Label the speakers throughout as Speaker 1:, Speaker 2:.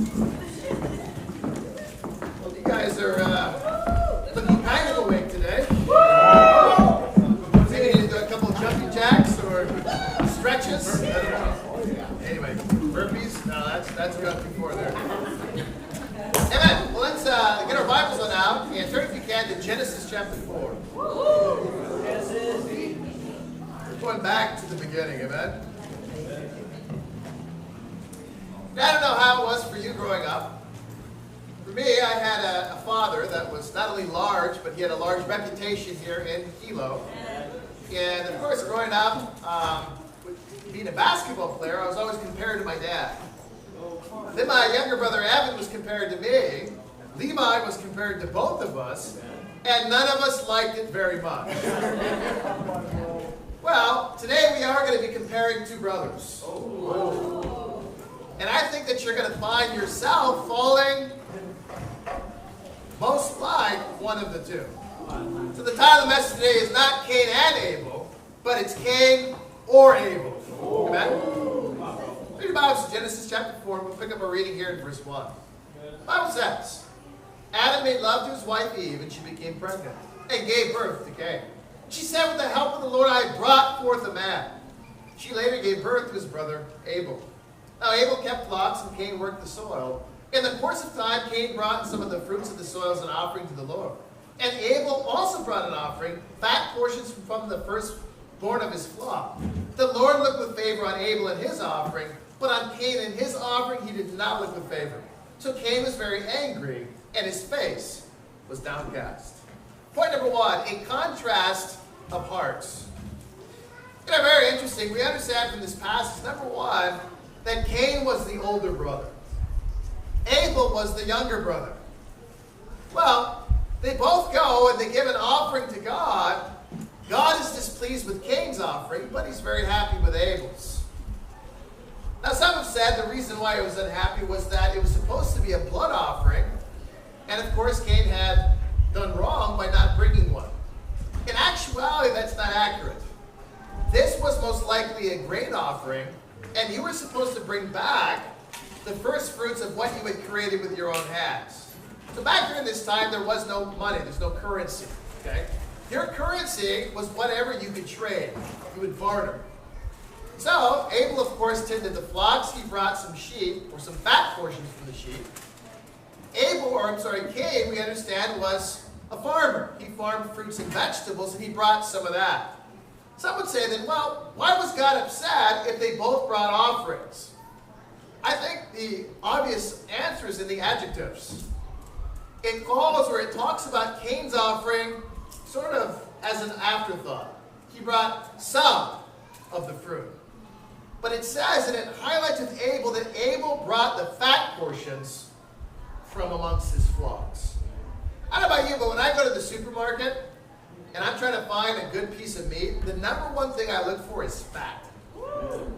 Speaker 1: Well, you guys are looking kind of awake today. Maybe you need to do a couple of jumping jacks or stretches. I don't know. Anyway, burpees. No, that's got before there. Amen. Well, let's get our Bibles on out and turn, if you can, to Genesis chapter 4. We're going back to the beginning. Amen. I don't know how it was for you growing up. For me, I had a father that was not only large, but he had a large reputation here in Hilo. And of course, growing up, being a basketball player, I was always compared to my dad. Then my younger brother Evan was compared to me. Levi was compared to both of us. And none of us liked it very much. Well, today we are going to be comparing two brothers. And I think that you're going to find yourself falling most like one of the two. So the title of the message today is not Cain and Abel, but it's Cain or Abel. Amen? Read your Bibles to Genesis chapter 4. We'll pick up our reading here in verse 1. The Bible says, Adam made love to his wife Eve, and she became pregnant, and gave birth to Cain. She said, with the help of the Lord, I brought forth a man. She later gave birth to his brother Abel. Now Abel kept flocks, and Cain worked the soil. In the course of time, Cain brought some of the fruits of the soil as an offering to the Lord. And Abel also brought an offering, fat portions from the firstborn of his flock. The Lord looked with favor on Abel and his offering, but on Cain and his offering he did not look with favor. So Cain was very angry, and his face was downcast. Point number 1, a contrast of hearts. You know, very interesting. We understand from this passage, number 1, that Cain was the older brother. Abel was the younger brother. Well, they both go and they give an offering to God. God is displeased with Cain's offering, but he's very happy with Abel's. Now, some have said the reason why he was unhappy was that it was supposed to be a blood offering, and of course Cain had done wrong by not bringing one. In actuality, that's not accurate. This was most likely a grain offering, and you were supposed to bring back the first fruits of what you had created with your own hands. So back during this time, there was no money. There's no currency. Okay? Your currency was whatever you could trade. You would barter. So Abel, of course, tended the flocks. He brought some sheep, or some fat portions from the sheep. Cain, we understand, was a farmer. He farmed fruits and vegetables, and he brought some of that. Some would say then, well, why was God upset if they both brought offerings? I think the obvious answer is in the adjectives. It talks about Cain's offering sort of as an afterthought. He brought some of the fruit. But it says, and it highlights with Abel, that Abel brought the fat portions from amongst his flocks. I don't know about you, but when I go to the supermarket and I'm trying to find a good piece of meat, the number one thing I look for is fat.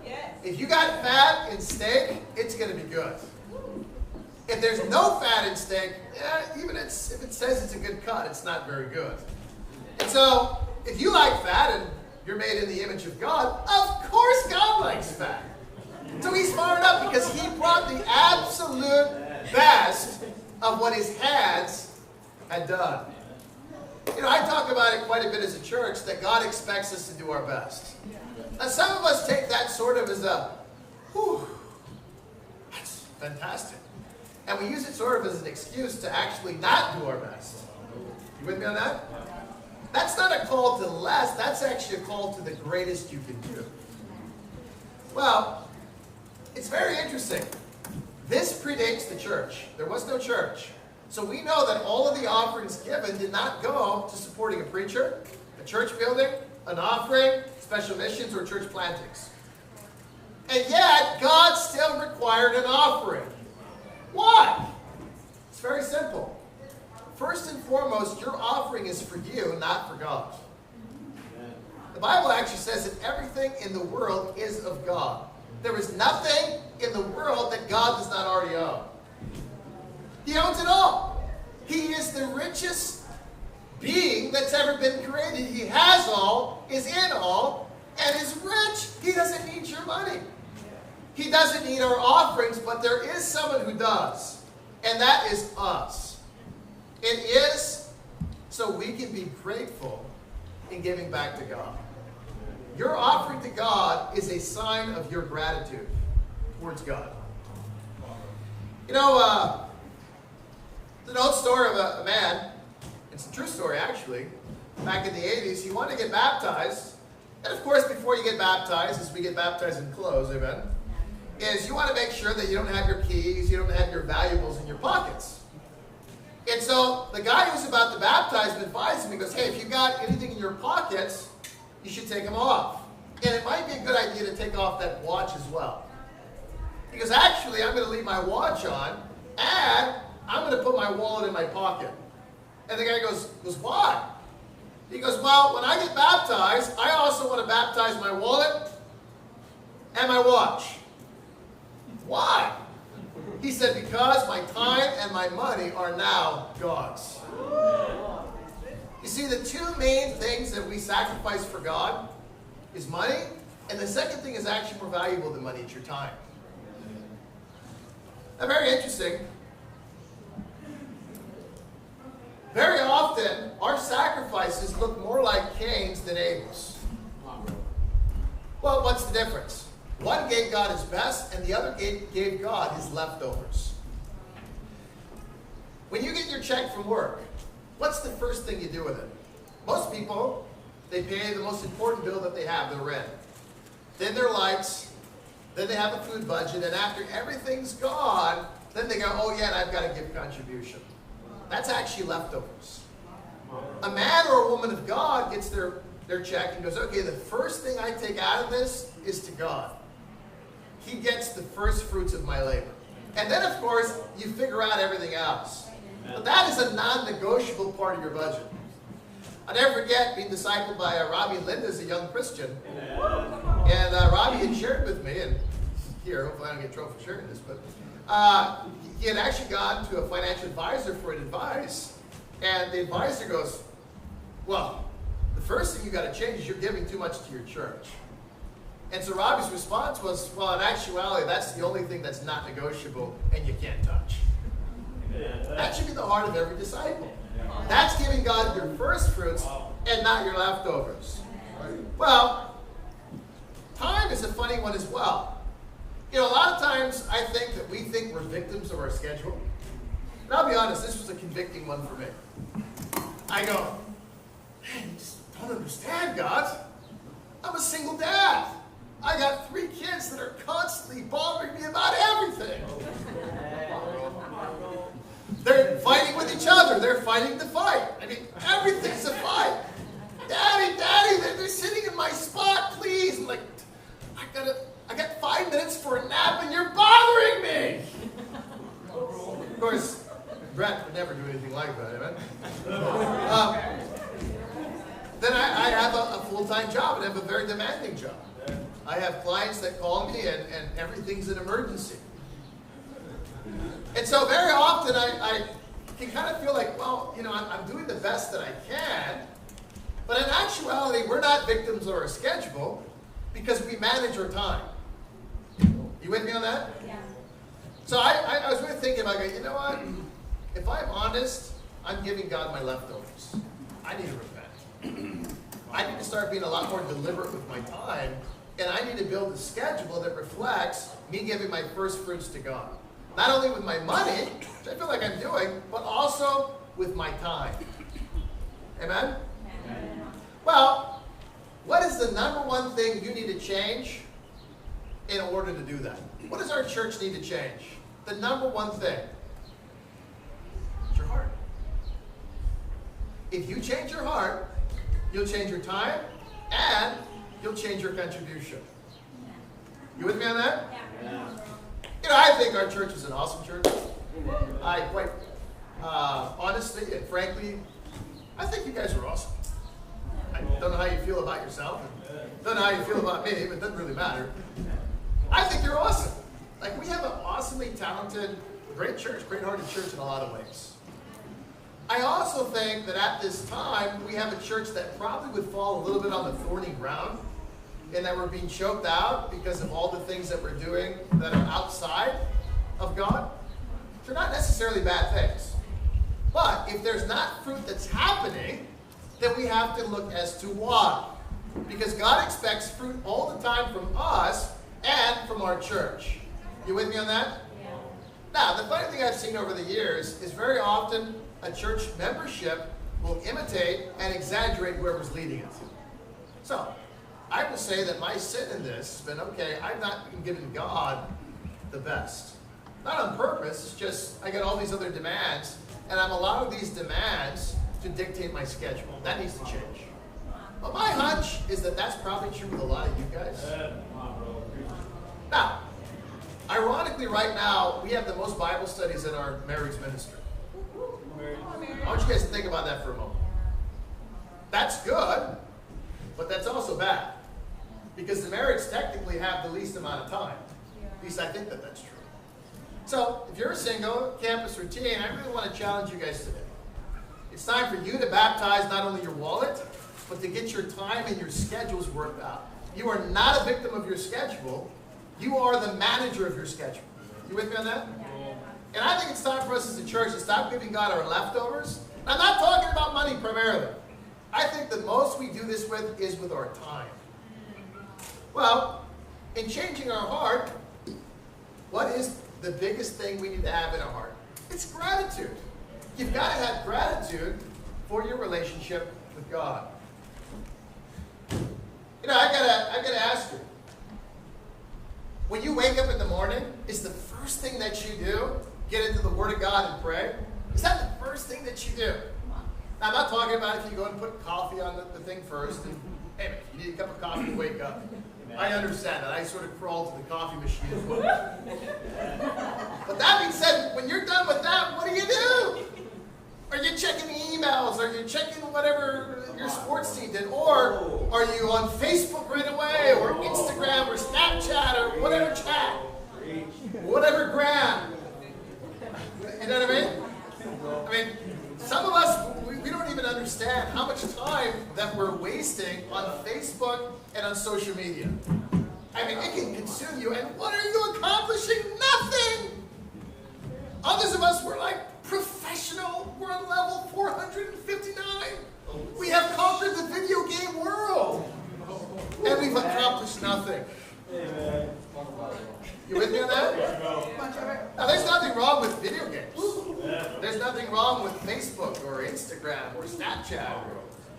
Speaker 1: Yes. If you got fat in steak, it's going to be good. If there's no fat in steak, even if it says it's a good cut, it's not very good. And so, if you like fat and you're made in the image of God, of course God likes fat. So he's fired up because he brought the absolute best of what his hands had done. You know, I talk about it quite a bit as a church, that God expects us to do our best. Now, some of us take that sort of as a, whew, that's fantastic. And we use it sort of as an excuse to actually not do our best. You with me on that? That's not a call to less, that's actually a call to the greatest you can do. Well, it's very interesting. This predates the church. There was no church. So we know that all of the offerings given did not go to supporting a preacher, a church building, an offering, special missions, or church plantings. And yet, God still required an offering. Why? It's very simple. First and foremost, your offering is for you, not for God. The Bible actually says that everything in the world is of God. There is nothing in the world that God does not already own. He owns it all. He is the richest being that's ever been created. He has all, is in all, and is rich. He doesn't need your money. He doesn't need our offerings, but there is someone who does, and that is us. It is so we can be grateful in giving back to God. Your offering to God is a sign of your gratitude towards God. You know, it's an old story of a man. It's a true story, actually. Back in the 80s, he wanted to get baptized. And of course, before you get baptized, as we get baptized in clothes, amen, is you want to make sure that you don't have your keys, you don't have your valuables in your pockets. And so the guy who's about to baptize him advised him, he goes, hey, if you got anything in your pockets, you should take them off. And it might be a good idea to take off that watch as well. He goes, actually, I'm going to leave my watch on, and I'm going to put my wallet in my pocket. And the guy goes, why? He goes, well, when I get baptized, I also want to baptize my wallet and my watch. Why? He said, because my time and my money are now God's. You see, the two main things that we sacrifice for God is money, and the second thing is actually more valuable than money. It's your time. Now, very interesting. Very often, our sacrifices look more like Cain's than Abel's. Well, what's the difference? One gave God his best, and the other gave God his leftovers. When you get your check from work, what's the first thing you do with it? Most people, they pay the most important bill that they have, their rent. Then their lights, then they have a food budget, and after everything's gone, then they go, oh yeah, and I've got to give contribution. That's actually leftovers. A man or a woman of God gets their check and goes, okay, the first thing I take out of this is to God. He gets the first fruits of my labor. And then, of course, you figure out everything else. But that is a non-negotiable part of your budget. I'll never forget being discipled by Robbie and Linda as a young Christian. And Robbie had shared with me, and here, hopefully I don't get in trouble for sharing this, but he had actually gone to a financial advisor for advice. And the advisor goes, well, the first thing you got to change is you're giving too much to your church. And so Robbie's response was, well, in actuality, that's the only thing that's not negotiable and you can't touch. That should be the heart of every disciple. That's giving God your first fruits and not your leftovers. Well, time is a funny one as well. You know, a lot of times I think that we think we're victims of our schedule. And I'll be honest, this was a convicting one for me. I go, man, you just don't understand, God. I'm a single dad. I got 3 kids that are constantly bothering me about everything. They're fighting with each other. They're fighting the fight. I mean, everything's a fight. Daddy, they're sitting in my spot, please. I'm like, I got 5 minutes for a nap and you're bothering me. Of course, Brett would never do anything like that, amen? Then I have a full-time job and I have a very demanding job. I have clients that call me and everything's an emergency. And so very often I can kind of feel like, well, you know, I'm doing the best that I can. But in actuality, we're not victims of our schedule because we manage our time. You with me on that? Yeah. So I was really thinking about, you know what? If I'm honest, I'm giving God my leftovers. I need to repent. I need to start being a lot more deliberate with my time. And I need to build a schedule that reflects me giving my first fruits to God. Not only with my money, which I feel like I'm doing, but also with my time. Amen? Amen. Well, what is the number one thing you need to change in order to do that? What does our church need to change? The number one thing. It's your heart. If you change your heart, you'll change your time and you'll change your contribution. You with me on that? Yeah. You know, I think our church is an awesome church. I quite honestly and frankly, I think you guys are awesome. I don't know how you feel about yourself, and don't know how you feel about me, but it doesn't really matter. I think you're awesome. Like, we have an awesomely talented, great church, great-hearted church in a lot of ways. I also think that at this time, we have a church that probably would fall a little bit on the thorny ground and that we're being choked out because of all the things that we're doing that are outside of God, they're not necessarily bad things. But if there's not fruit that's happening, then we have to look as to why. Because God expects fruit all the time from us and from our church. You with me on that? Yeah. Now, the funny thing I've seen over the years is very often a church membership will imitate and exaggerate whoever's leading it. So, I will say that my sin in this has been, okay, I've not been giving God the best. Not on purpose, it's just I got all these other demands, and I'm allowing these demands to dictate my schedule. That needs to change. But my hunch is that that's probably true with a lot of you guys. Now, ironically right now, we have the most Bible studies in our marriage ministry. I want you guys to think about that for a moment. That's good, but that's also bad. Because the marriage technically have the least amount of time. At least I think that that's true. So, if you're single, campus routine, I really want to challenge you guys today. It's time for you to baptize not only your wallet, but to get your time and your schedules worked out. You are not a victim of your schedule. You are the manager of your schedule. You with me on that? Yeah. And I think it's time for us as a church to stop giving God our leftovers. I'm not talking about money primarily. I think the most we do this with is with our time. Well, in changing our heart, what is the biggest thing we need to have in our heart? It's gratitude. You've got to have gratitude for your relationship with God. You know, I gotta ask you. When you wake up in the morning, is the first thing that you do get into the Word of God and pray? Is that the first thing that you do? Now, I'm not talking about if you go and put coffee on the thing first. And, hey, if you need a cup of coffee to wake up. I understand that. I sort of crawl to the coffee machine as well. But that being said, when you're done with that, what do? Are you checking emails? Are you checking whatever your sports team did? Or are you on Facebook right away? Or Instagram or Snapchat or whatever chat? Whatever gram. You know what I mean? I mean, some of us, we don't even understand how much time that we're wasting on Facebook and on social media. I mean, it can consume you, and what are you accomplishing? Nothing! Others of us were like professional. We're on level 459. We have conquered the video game world. And we've accomplished nothing. You with me on that? Now, there's nothing wrong with video games. There's nothing wrong with Facebook or Instagram or Snapchat.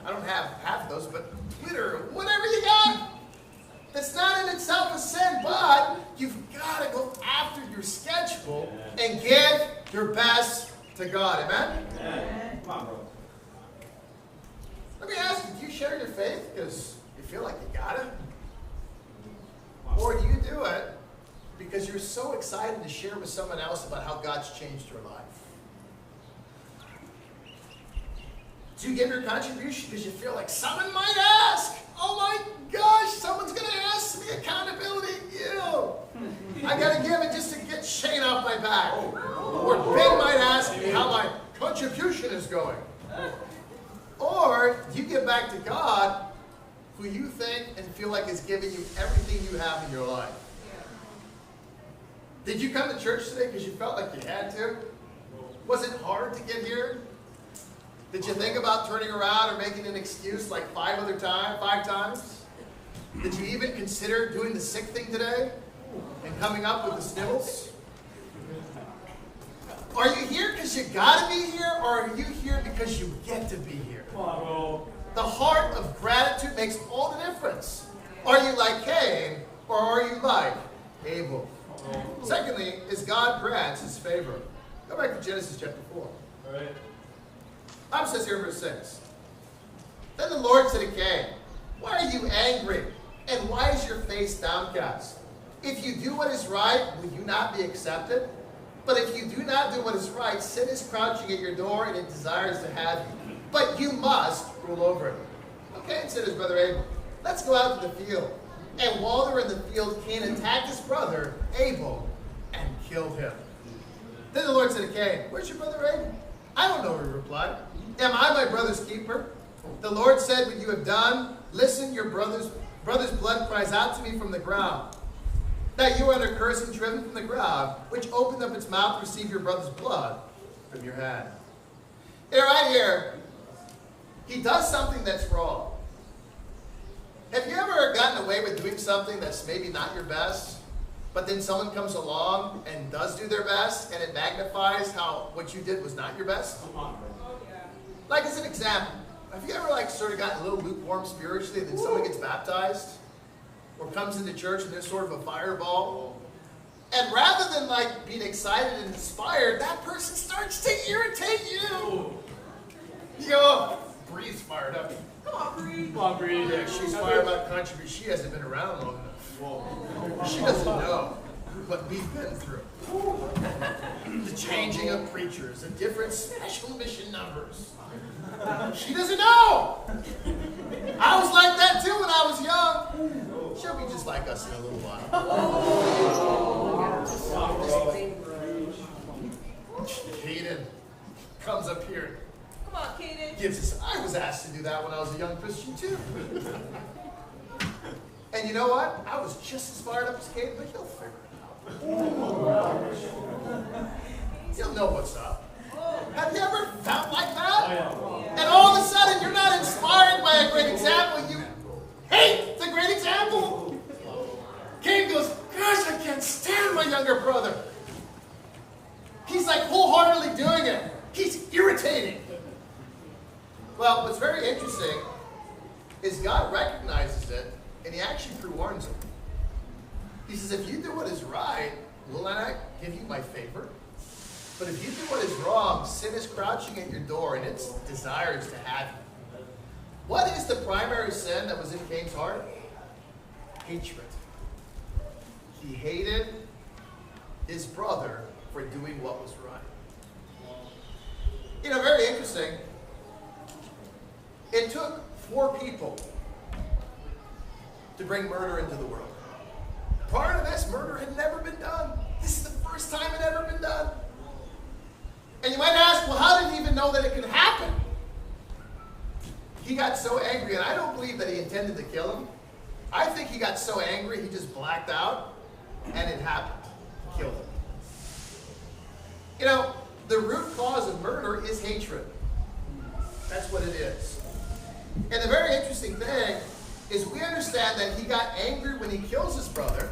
Speaker 1: I don't have half of those, but Twitter, whatever you got. That's not in itself a sin, but you've got to go after your schedule and give your best to God. Amen? Amen. Come on, bro. Let me ask you, do you share your faith because you feel like you got it? Or do you do it because you're so excited to share with someone else about how God's changed your life? Do you give your contribution because you feel like someone might ask? Oh my gosh, someone's going to ask me accountability. Ew. I got to give it just to get Shane off my back. Or Ben might ask me how my contribution is going. Or you give back to God, who you think and feel like is giving you everything you have in your life. Did you come to church today because you felt like you had to? Was it hard to get here? Did you think about turning around or making an excuse like five times? Did you even consider doing the sick thing today and coming up with the sniffles? Are you here because you got to be here, or are you here because you get to be here? The heart of gratitude makes all the difference. Are you like Cain, or are you like Abel? Secondly, is God grants his favor. Go back to Genesis chapter 4. All right. The Bible says here in verse 6. Then the Lord said to Cain, why are you angry? And why is your face downcast? If you do what is right, will you not be accepted? But if you do not do what is right, sin is crouching at your door and it desires to have you. But you must rule over it. Okay, and said his brother Abel, let's go out to the field. And while they were in the field, Cain attacked his brother Abel and killed him. Then the Lord said to Cain, where's your brother Abel? I don't know, he replied. Am I my brother's keeper? The Lord said, what you have done, listen, your brother's brother's blood cries out to me from the ground. That you are under curse and driven from the ground, which opened up its mouth to receive your brother's blood from your hand. Right here, he does something that's wrong. Have you ever gotten away with doing something that's maybe not your best, but then someone comes along and does do their best, and it magnifies how what you did was not your best? Like as an example, have you ever sort of gotten a little lukewarm spiritually, and then someone gets baptized or comes into church and there's sort of a fireball, and rather than being excited and inspired, that person starts to irritate you. You go, Bree's fired up. Come on, Bree. Come on, Bree. Yeah, she's fired about country. She hasn't been around long enough. She doesn't know what we've been through. The changing of preachers and different special mission numbers. She doesn't know. I was like that too when I was young. She'll be just like us in a little while. Hayden comes up here.
Speaker 2: Come on, Caden.
Speaker 1: Gives us. I was asked to do that when I was a young Christian too. And you know what? I was just as fired up as Caden, but he'll figure it out. He'll know what's up. Have you ever felt like that? And all of a sudden, you're not inspired by a great example. You hate the great example. Cain goes, gosh, I can't stand my younger brother. He's wholeheartedly doing it. He's irritating. Well, what's very interesting is God recognizes it, and he actually pre-warns him. He says, if you do what is right, will I not give you my favor? But if you do what is wrong, sin is crouching at your door, and its desires to have you. What is the primary sin that was in Cain's heart? Hatred. He hated his brother for doing what was right. Very interesting. It took 4 people to bring murder into the world. Prior to this, murder had never been done. This is the first time it had ever been done. And you might ask, well, how did he even know that it could happen? He got so angry, and I don't believe that he intended to kill him. I think he got so angry, he just blacked out, and it happened. He killed him. The root cause of murder is hatred. That's what it is. And the very interesting thing is we understand that he got angry when he kills his brother,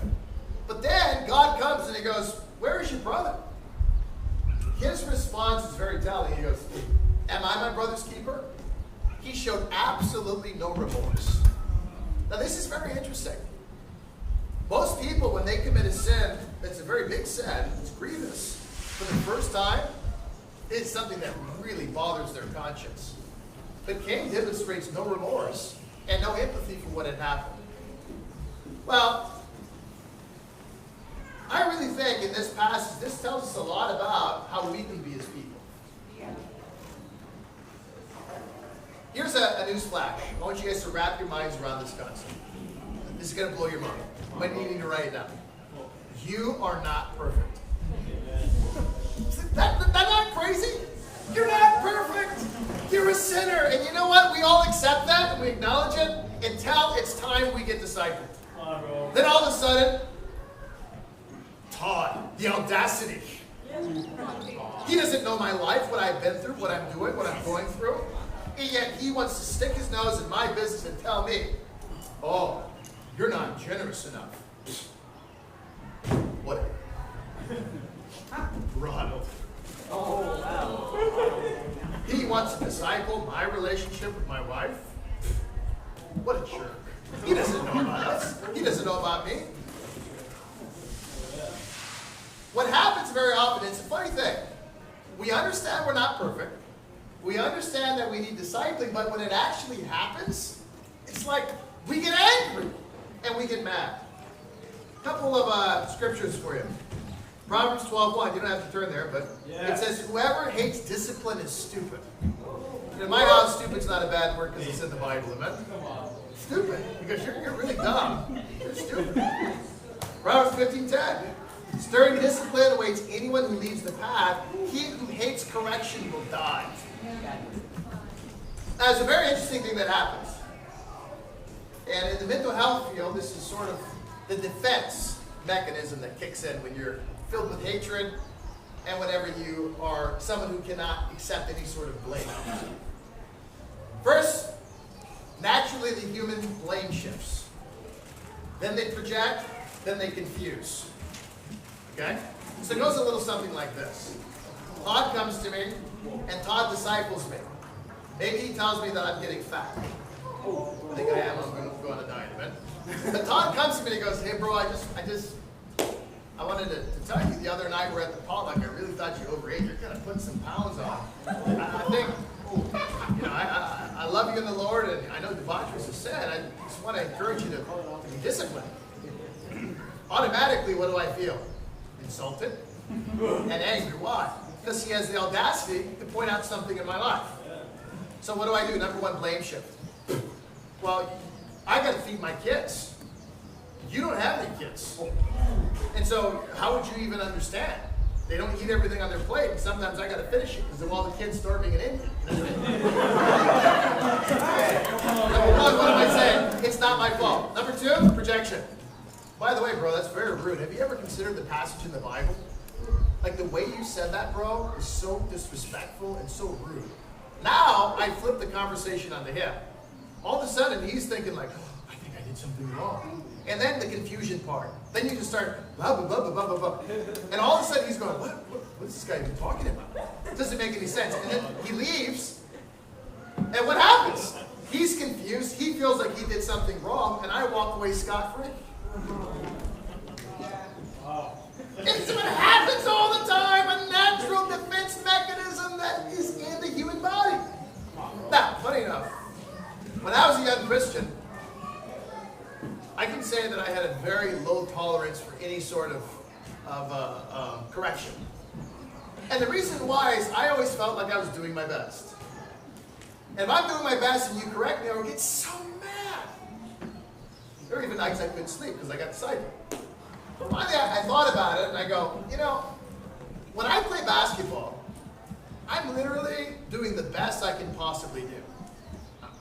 Speaker 1: but then God comes and he goes, where is your brother? His response is very telling. He goes, am I my brother's keeper? He showed absolutely no remorse. Now this is very interesting. Most people, when they commit a sin, that's a very big sin, it's grievous, for the first time, it's something that really bothers their conscience. But Cain demonstrates no remorse and no empathy for what had happened. Well, I really think in this passage, this tells us a lot about how we can be as people. Here's a news flash. I want you guys to wrap your minds around this concept. This is going to blow your mind. You might need to write it down. You are not perfect. That's not crazy? You're not perfect. You're a sinner. And you know what? We all accept that and we acknowledge it until it's time we get discipled. Then all of a sudden, Todd, the audacity. He doesn't know my life, what I've been through, what I'm doing, what I'm going through. And yet he wants to stick his nose in my business and tell me, oh, you're not generous enough. Whatever. Ronald.
Speaker 2: Oh, wow.
Speaker 1: He wants to disciple my relationship with my wife. What a jerk. He doesn't know about us. He doesn't know about me. What happens very often, it's a funny thing. We understand we're not perfect. We understand that we need discipling, but when it actually happens, it's like we get angry and we get mad. A couple of scriptures for you. Proverbs 12:1. You don't have to turn there, but it says, whoever hates discipline is stupid. In my house, stupid's not a bad word because it's in the Bible, amen? Stupid, because you're really dumb. You're stupid. Proverbs 15:10. Stern discipline awaits anyone who leaves the path. He who hates correction will die. Now, there's a very interesting thing that happens. And in the mental health field, this is sort of the defense mechanism that kicks in when you're filled with hatred and whenever you are someone who cannot accept any sort of blame. First, naturally the human blame shifts. Then they project, then they confuse. Okay? So it goes a little something like this. Todd comes to me, and Todd disciples me. Maybe he tells me that I'm getting fat. I think I am. I'm going to go on a diet a bit. But Todd comes to me and he goes, hey bro, I wanted to tell you the other night we were at the potluck. I really thought you overate. You're kind of putting some pounds on. I think, I love you in the Lord, and I know debauchery is a sin. I just want to encourage you to be disciplined. Automatically, what do I feel? Insulted and angry. Why? Because he has the audacity to point out something in my life. So what do I do? Number one, blame shift. Well, I got to feed my kids. You don't have any kids. And so how would you even understand? They don't eat everything on their plate, and sometimes I got to finish it because of all the kids starving in India. Number one, what am I saying? It's not my fault. Number two, projection. By the way, bro, that's very rude. Have you ever considered the passage in the Bible? Like the way you said that, bro, is so disrespectful and so rude. Now, I flip the conversation onto him. All of a sudden, he's thinking like, oh, I think I did something wrong. And then the confusion part. Then you just start, blah, blah, blah, blah, blah, blah. And all of a sudden, he's going, what is this guy even talking about? It doesn't make any sense. And then he leaves. And what happens? He's confused. He feels like he did something wrong. And I walk away scot-free. It's what happens all the time, a natural defense mechanism that is in the human body. Now, funny enough, when I was a young Christian, I can say that I had a very low tolerance for any sort of correction. And the reason why is I always felt like I was doing my best. And if I'm doing my best and you correct me, I would get so mad. There were even nights I couldn't sleep because I got discipled. But finally, I thought about it, and I go, when I play basketball, I'm literally doing the best I can possibly do.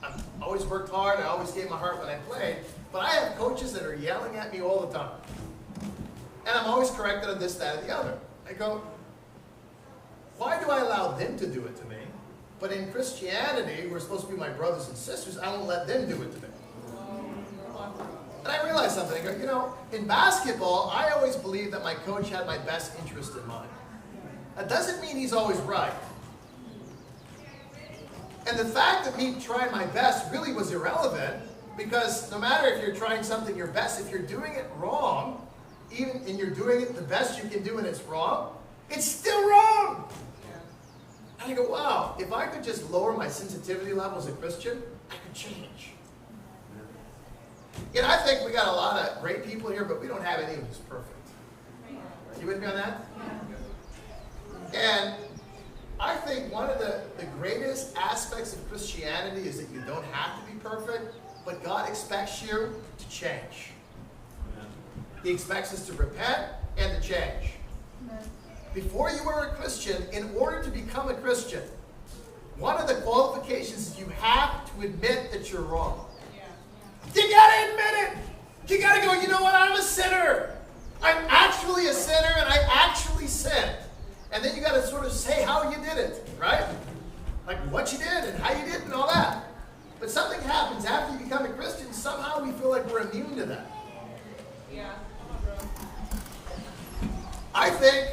Speaker 1: I've always worked hard. I always gave my heart when I played. But I have coaches that are yelling at me all the time. And I'm always corrected on this, that, or the other. I go, why do I allow them to do it to me? But in Christianity, we're supposed to be my brothers and sisters. I won't let them do it to me. And I realized something. I go, in basketball, I always believed that my coach had my best interest in mind. That doesn't mean he's always right. And the fact that me trying my best really was irrelevant, because no matter if you're trying something your best, if you're doing it wrong, and you're doing it the best you can do and it's wrong, it's still wrong. And I go, wow, if I could just lower my sensitivity level as a Christian, I could change. I think we got a lot of great people here, but we don't have any of who's perfect. You with me on that? And I think one of the greatest aspects of Christianity is that you don't have to be perfect, but God expects you to change. He expects us to repent and to change. Before you are a Christian, in order to become a Christian, one of the qualifications is you have to admit that you're wrong. You gotta admit it. You gotta go, you know what, I'm a sinner. I'm actually a sinner and I actually sinned. And then you gotta sort of say how you did it, right? Like what you did and how you did it and all that. But something happens after you become a Christian, somehow we feel like we're immune to that.
Speaker 2: Yeah.
Speaker 1: I think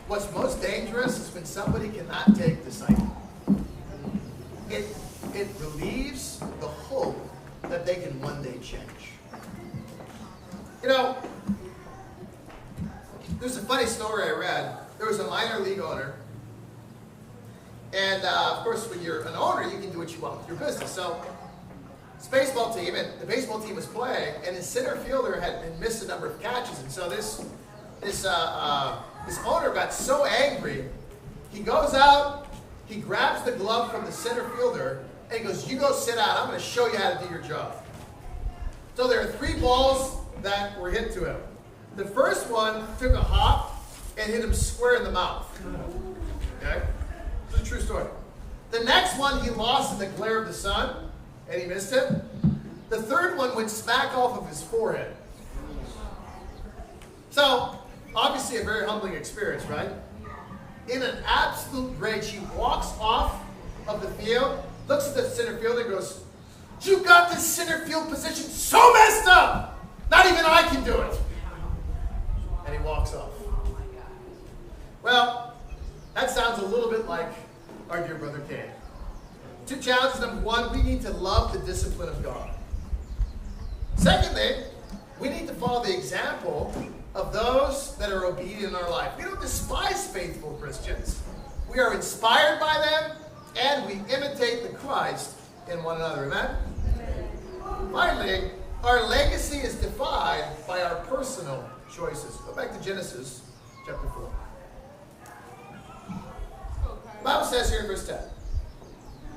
Speaker 1: what's most dangerous is when somebody cannot take disciple. It relieves the hope that they can one day change. There's a funny story I read. There was a minor league owner. And of course, when you're an owner, you can do what you want with your business. So it's a baseball team, and the baseball team was playing, and his center fielder had missed a number of catches. And so this owner got so angry, he goes out, he grabs the glove from the center fielder, and he goes, you go sit down, I'm going to show you how to do your job. So there are 3 balls that were hit to him. The first one took a hop and hit him square in the mouth. Okay? It's a true story. The next one he lost in the glare of the sun, and he missed it. The third one went smack off of his forehead. So, obviously a very humbling experience, right? In an absolute rage, he walks off of the field, looks at the center fielder and goes, "You got this center field position so messed up! Not even I can do it!" And he walks off. Well, that sounds a little bit like our dear brother Cain. Two challenges. Number one, we need to love the discipline of God. Secondly, we need to follow the example of those that are obedient in our life. We don't despise faithful Christians. We are inspired by them, and we imitate the Christ in one another. Amen? Finally, our legacy is defined by our personal choices. Go back to Genesis chapter 4. The Bible says here in verse 10,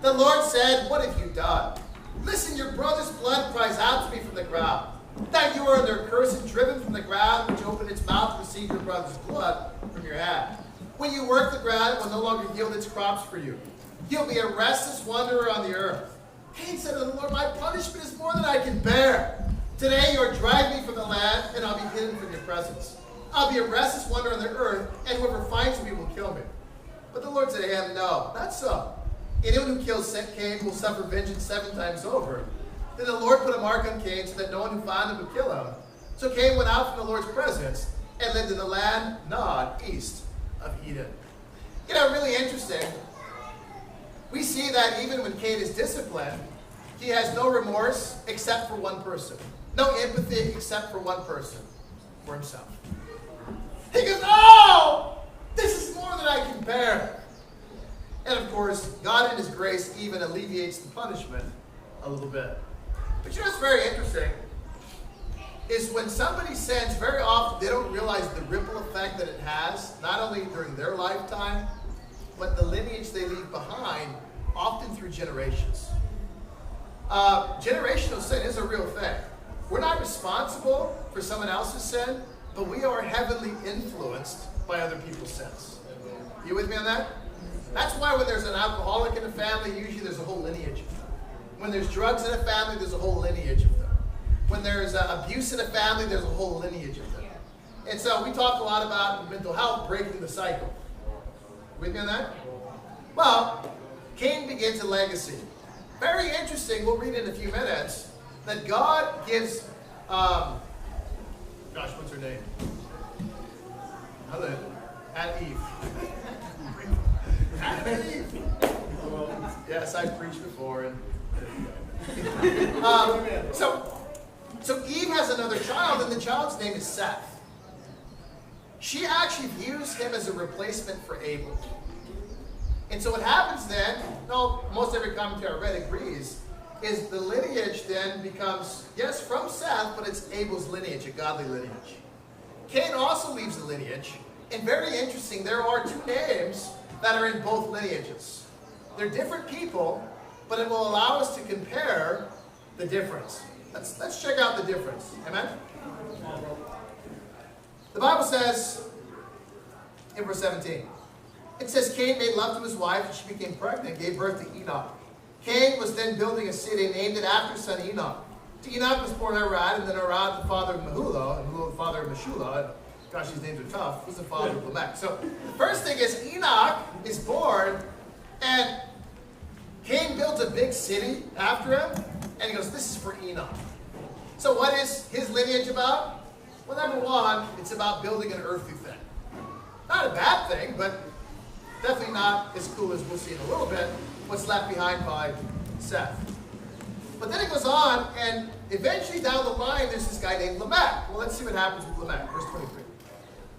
Speaker 1: "The Lord said, 'What have you done? Listen, your brother's blood cries out to me from the ground. That you are under a curse and driven from the ground, which opened its mouth to receive your brother's blood from your hand. When you work the ground, it will no longer yield its crops for you. You'll be a restless wanderer on the earth.' Cain said to the Lord, 'My punishment is more than I can bear. Today you are driving me from the land, and I'll be hidden from your presence. I'll be a restless wanderer on the earth, and whoever finds me will kill me.' But the Lord said to him, 'No, not so. Anyone who kills Cain will suffer vengeance 7 times over.' Then the Lord put a mark on Cain so that no one who found him would kill him. So Cain went out from the Lord's presence and lived in the land Nod, east of Eden." You know, really interesting. We see that even when Cain is disciplined, he has no remorse except for one person. No empathy except for one person, for himself. He goes, "Oh, this is more than I can bear." And of course, God in his grace even alleviates the punishment a little bit. But you know what's very interesting is when somebody sins, very often they don't realize the ripple effect that it has, not only during their lifetime, but the lineage they leave behind, often through generations. Generational sin is a real thing. We're not responsible for someone else's sin, but we are heavily influenced by other people's sins. You with me on that? That's why when there's an alcoholic in a family, usually there's a whole lineage of them. When there's drugs in a family, there's a whole lineage of them. When there's abuse in a family, there's a whole lineage of them. And so we talk a lot about mental health, breaking the cycle. With me on that? Well, Cain begins a legacy. Very interesting. We'll read in a few minutes that God gives, what's her name? Hello. Eve. Eve. Yes, I've preached before. So Eve has another child, and the child's name is Seth. She actually views him as a replacement for Abel. And so what happens then, most every commentary I read agrees, is the lineage then becomes, yes, from Seth, but it's Abel's lineage, a godly lineage. Cain also leaves the lineage, and very interesting, there are 2 names that are in both lineages. They're different people, but it will allow us to compare the difference. Let's check out the difference. Amen? The Bible says in verse 17, it says, "Cain made love to his wife, and she became pregnant and gave birth to Enoch. Cain was then building a city and named it after his son Enoch. To Enoch was born Arad, and then Arad, the father of Mehulah, and Mehulah, the father of Meshulah." Gosh, these names are tough. Was the father of Lamech. So the first thing is Enoch is born, and Cain builds a big city after him, and he goes, "This is for Enoch." So what is his lineage about? Well, number one, it's about building an earthly thing. Not a bad thing, but definitely not as cool as we'll see in a little bit, what's left behind by Seth. But then it goes on, and eventually down the line, there's this guy named Lamech. Well, let's see what happens with Lamech. Verse 23.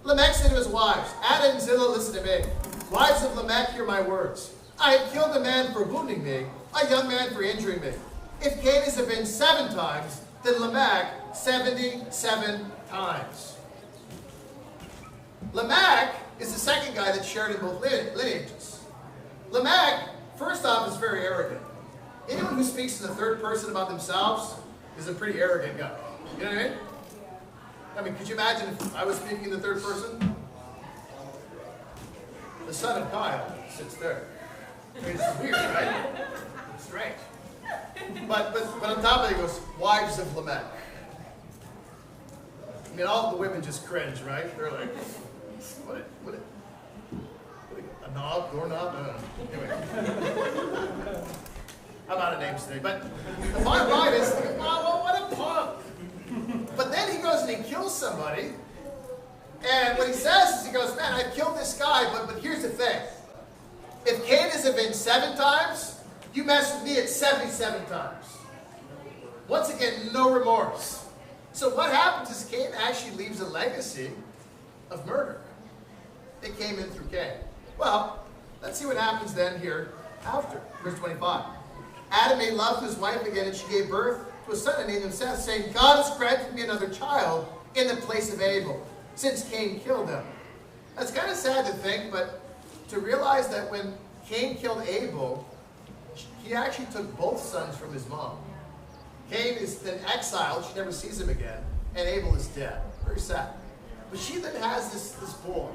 Speaker 1: Lamech said to his wives, "Ada and Zillah, listen to me. Wives of Lamech, hear my words. I have killed a man for wounding me, a young man for injuring me. If Cain is avenged 7 times, then Lamech 77 times." Lamech is the second guy that's shared in both lineages. Lamech, first off, is very arrogant. Anyone who speaks in the third person about themselves is a pretty arrogant guy. You know what I mean? Could you imagine if I was speaking in the third person? The son of Kyle sits there. It's weird, right? It's strange. But on top of it, he goes, wives of Lamech. I mean, all the women just cringe, right? They're like, what a knob, doorknob? Anyway. I'm out of names today, but the bottom line is, wow, what a punk. But then he goes and he kills somebody, and what he says is, he goes, man, I killed this guy, but here's the thing. If Cain is avenged 7 times, you mess with me at 77 times. Once again, no remorse. So what happens is Cain actually leaves a legacy of murder. It came in through Cain. Well, let's see what happens then here after. Verse 25. Adam made love to his wife again, and she gave birth to a son and named him Seth, saying, God has granted me another child in the place of Abel, since Cain killed him. That's kind of sad to think, but to realize that when Cain killed Abel, he actually took both sons from his mom. Cain is then exiled, she never sees him again, and Abel is dead. Very sad. But she then has this boy,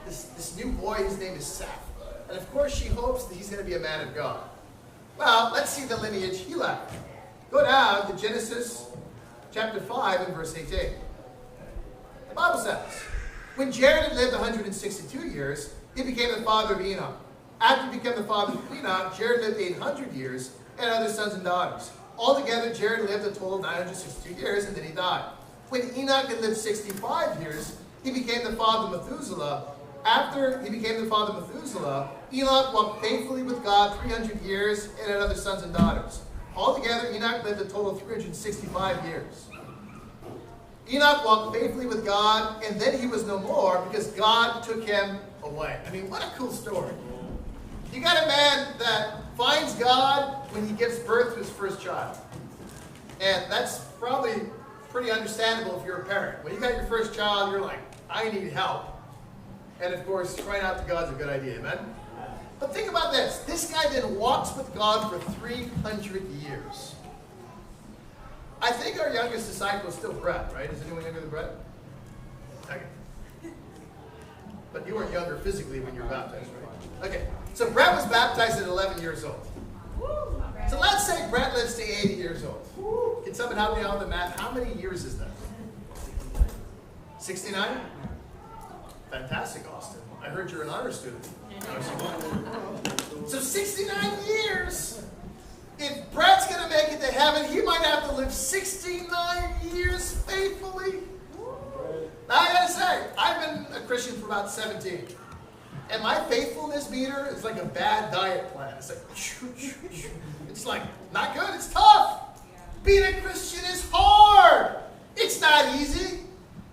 Speaker 1: this new boy, his name is Seth. And of course she hopes that he's going to be a man of God. Well, let's see the lineage he left. Go down to Genesis chapter 5 and verse 18. The Bible says, when Jared had lived 162 years, he became the father of Enoch. After he became the father of Enoch, Jared lived 800 years and other sons and daughters. Altogether, Jared lived a total of 962 years, and then he died. When Enoch had lived 65 years, he became the father of Methuselah. After he became the father of Methuselah, Enoch walked faithfully with God 300 years and had other sons and daughters. Altogether, Enoch lived a total of 365 years. Enoch walked faithfully with God, and then he was no more because God took him away. I mean, what a cool story. You got a man that finds God when he gives birth to his first child. And that's probably pretty understandable if you're a parent. When you got your first child, you're like, I need help. And of course, crying out to God's a good idea, amen? But think about this. This guy then walks with God for 300 years. I think our youngest disciple is still Brett, right? Is anyone younger than Brett? Okay. But you weren't younger physically when you were baptized, right? Okay. So Brett was baptized at 11 years old. So let's say Brett lives to 80 years old. Can someone help me out with the math? How many years is that? 69? Fantastic, Austin. I heard you're an honor student. So 69 years. If Brett's going to make it to heaven, he might have to live 69 years faithfully. Now I got to say, I've been a Christian for about 17. And my faithfulness meter is like a bad diet plan. It's like, not good, it's tough. Being a Christian is hard. It's not easy.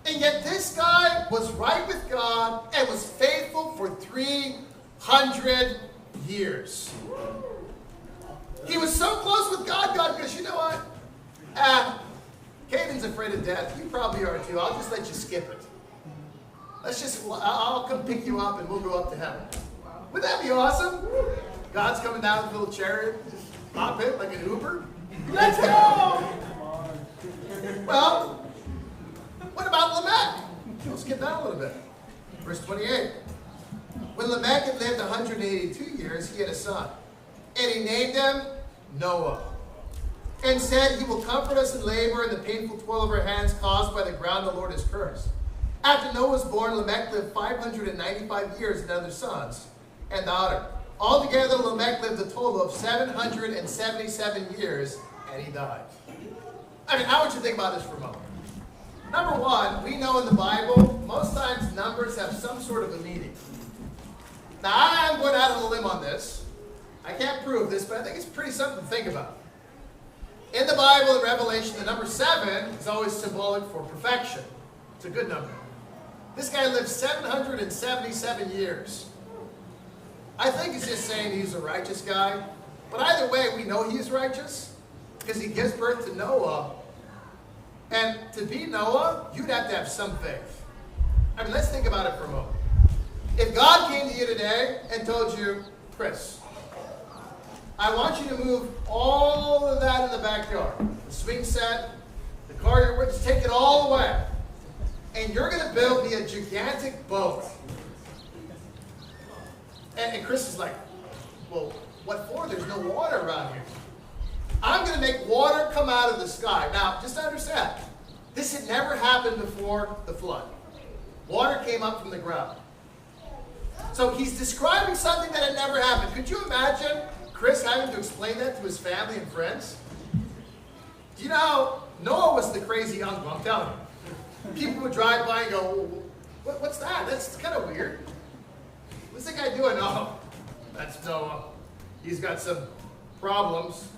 Speaker 1: And yet this guy was right with God and was faithful for 300 years. He was so close with God, God goes, you know what? Caden's afraid of death. You probably are too. I'll just let you skip it. I'll come pick you up and we'll go up to heaven. Wouldn't that be awesome? God's coming down with a little chariot, just pop it like an Uber. Let's go! Well, what about Lamech? We'll skip that a little bit. Verse 28. When Lamech had lived 182 years, he had a son. And he named him Noah. And said, he will comfort us in labor and the painful toil of our hands caused by the ground the Lord has cursed. After Noah was born, Lamech lived 595 years and other sons and daughter. Altogether, Lamech lived a total of 777 years, and he died. I mean, how would you think about this for a moment? Number one, we know in the Bible, most times numbers have some sort of a meaning. Now, I'm going out on a limb on this. I can't prove this, but I think it's pretty something to think about. In the Bible, in Revelation, the number 7 is always symbolic for perfection. It's a good number. This guy lived 777 years. I think it's just saying he's a righteous guy. But either way, we know he's righteous because he gives birth to Noah. And to be Noah, you'd have to have some faith. I mean, let's think about it for a moment. If God came to you today and told you, Chris, I want you to move all of that in the backyard, the swing set, the car you're with, just take it all away. And you're going to build me a gigantic boat. And Chris is like, well, what for? There's no water around here. I'm going to make water come out of the sky. Now, just understand, this had never happened before the flood. Water came up from the ground. So he's describing something that had never happened. Could you imagine Chris having to explain that to his family and friends? Do you know, Noah was the crazy uncle, I'm telling you. People would drive by and go, what's that? That's kind of weird. What's that guy doing? Oh, that's Noah. He's got some problems.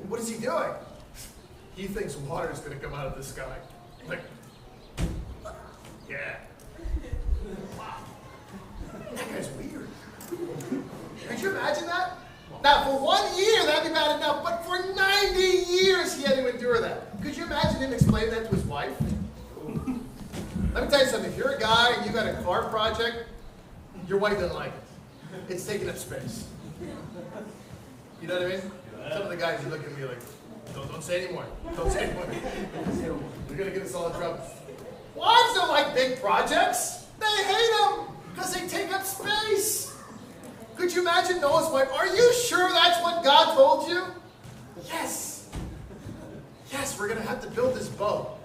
Speaker 1: What is he doing? He thinks water is going to come out of the sky. Like, yeah. Wow. That guy's weird. Could you imagine that? Now, for 1 year, that'd be bad enough, but for 90 years, he had to endure that. Could you imagine him explaining that to his wife? Let me tell you something. If you're a guy and you got a car project, your wife doesn't like it. It's taking up space. You know what I mean? Some of the guys are looking at me like, don't say anymore. Don't say anymore. You're going to get us all in trouble. Wives don't like big projects. They hate them because they take up space. Could you imagine Noah's wife? Are you sure that's what God told you? Yes. Yes, we're going to have to build this boat.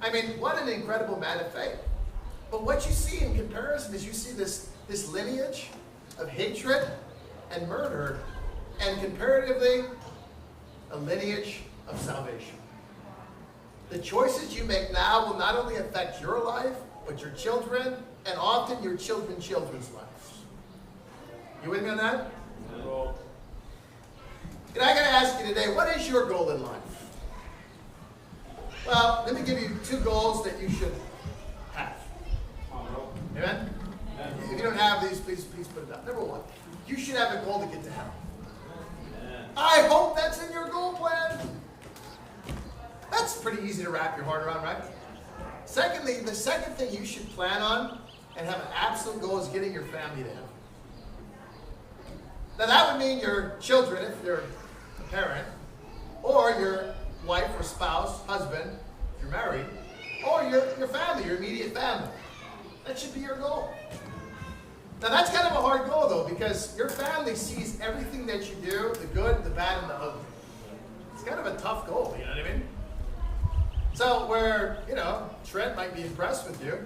Speaker 1: I mean, what an incredible man of faith. But what you see in comparison is you see this lineage of hatred and murder, and comparatively, a lineage of salvation. The choices you make now will not only affect your life, but your children, and often your children's lives. You with me on that? No. And I got to ask you today, what is your goal in life? Well, let me give you 2 goals that you should have. Amen? If you don't have these, please put it up. Number 1, you should have a goal to get to heaven. I hope that's in your goal plan. That's pretty easy to wrap your heart around, right? Secondly, the second thing you should plan on and have an absolute goal is getting your family to heaven. Now that would mean your children, if you're a parent, or your wife or spouse, husband, if you're married, or your family, your immediate family. That should be your goal. Now that's kind of a hard goal though, because your family sees everything that you do, the good, the bad, and the ugly. It's kind of a tough goal, you know what I mean? So where, Trent might be impressed with you,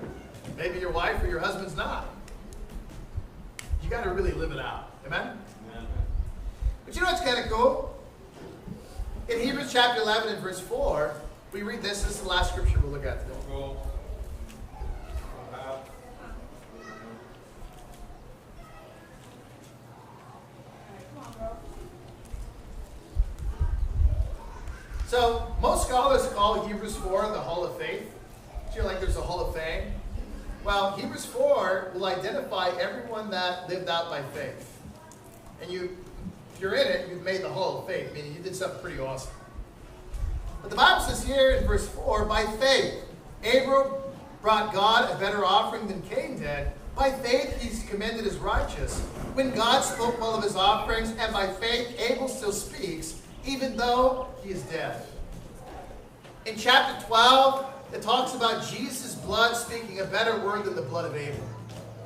Speaker 1: maybe your wife or your husband's not. You got to really live it out. Amen? But you know what's kind of cool? In Hebrews chapter 11 and verse 4, we read this. This is the last scripture we'll look at today. So, most scholars call Hebrews 4 the Hall of Faith. Do you like there's a Hall of Fame? Well, Hebrews 4 will identify everyone that lived out by faith. And if you're in it, you've made the Hall of Faith, meaning you did something pretty awesome. But the Bible says here in verse 4, by faith, Abram brought God a better offering than Cain did. By faith, he's commended as righteous. When God spoke well of his offerings, and by faith, Abel still speaks, even though he is dead. In chapter 12, it talks about Jesus' blood speaking a better word than the blood of Abel.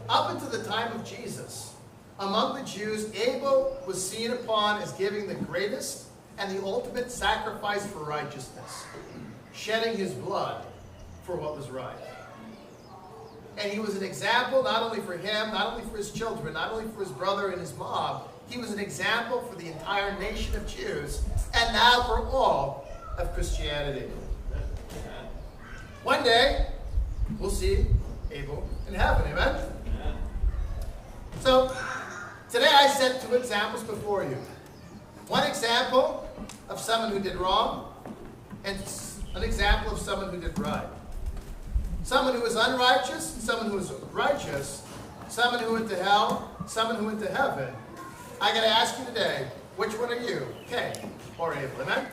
Speaker 1: Up until the time of Jesus, among the Jews, Abel was seen upon as giving the greatest and the ultimate sacrifice for righteousness, shedding his blood for what was right. And he was an example not only for him, not only for his children, not only for his brother and his mom. He was an example for the entire nation of Jews, and now for all of Christianity. One day, we'll see Abel in heaven, amen? So, today I set 2 examples before you. One example of someone who did wrong, and an example of someone who did right. Someone who was unrighteous, and someone who was righteous. Someone who went to hell, someone who went to heaven. I got to ask you today, which one are you, Cain or Abel? Amen?